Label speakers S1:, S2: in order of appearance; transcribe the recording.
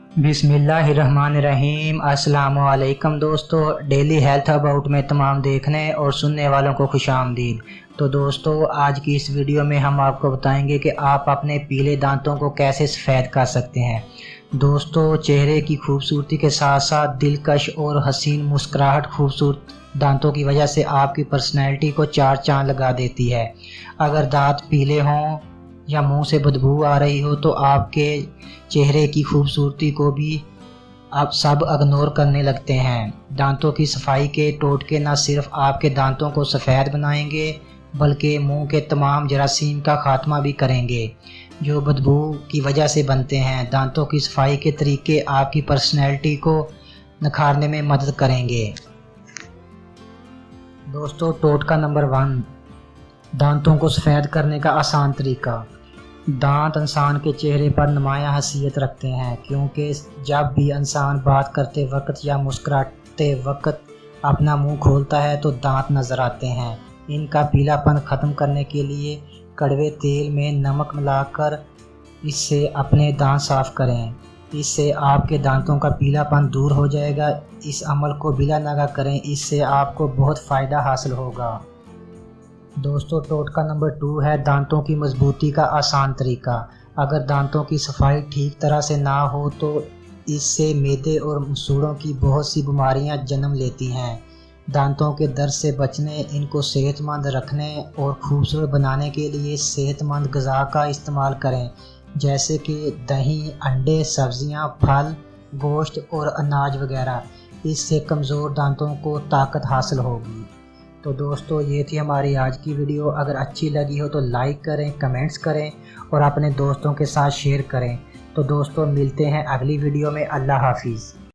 S1: बिस्मिल्लाहिर्रहमानिर्रहीम। अस्सलामुअलैकुम दोस्तों, डेली हेल्थ अबाउट में तमाम देखने और सुनने वालों को खुशामदीद। तो दोस्तों, आज की इस वीडियो में हम आपको बताएंगे कि आप अपने पीले दांतों को कैसे सफ़ेद कर सकते हैं। दोस्तों, चेहरे की खूबसूरती के साथ साथ दिलकश और हसीन मुस्कुराहट खूबसूरत दांतों की वजह से आपकी पर्सनैलिटी को चार चांद लगा देती है। अगर दांत पीले हों या मुंह से बदबू आ रही हो तो आपके चेहरे की खूबसूरती को भी आप सब इग्नोर करने लगते हैं। दांतों की सफाई के टोटके न सिर्फ आपके दांतों को सफ़ेद बनाएंगे बल्कि मुंह के तमाम जरासीम का खात्मा भी करेंगे जो बदबू की वजह से बनते हैं। दांतों की सफाई के तरीके आपकी पर्सनैलिटी को निखारने में मदद करेंगे। दोस्तों, टोटका नंबर 1, दांतों को सफ़ेद करने का आसान तरीका। दांत इंसान के चेहरे पर नुमायां हैसियत रखते हैं क्योंकि जब भी इंसान बात करते वक्त या मुस्कुराते वक्त अपना मुंह खोलता है तो दांत नज़र आते हैं। इनका पीलापन ख़त्म करने के लिए कड़वे तेल में नमक मिलाकर इससे अपने दांत साफ़ करें। इससे आपके दांतों का पीलापन दूर हो जाएगा। इस अमल को बिला नागा करें, इससे आपको बहुत फ़ायदा हासिल होगा। दोस्तों, टोटका नंबर 2 है दांतों की मजबूती का आसान तरीका। अगर दांतों की सफाई ठीक तरह से ना हो तो इससे मैदे और मसूड़ों की बहुत सी बीमारियां जन्म लेती हैं। दांतों के दर्द से बचने, इनको सेहतमंद रखने और खूबसूरत बनाने के लिए सेहतमंद ग़िज़ा का इस्तेमाल करें, जैसे कि दही, अंडे, सब्जियां, फल, गोश्त और अनाज वगैरह। इससे कमज़ोर दांतों को ताकत हासिल होगी। तो दोस्तों, ये थी हमारी आज की वीडियो। अगर अच्छी लगी हो तो लाइक करें, कमेंट्स करें और अपने दोस्तों के साथ शेयर करें। तो दोस्तों, मिलते हैं अगली वीडियो में। अल्लाह हाफिज़।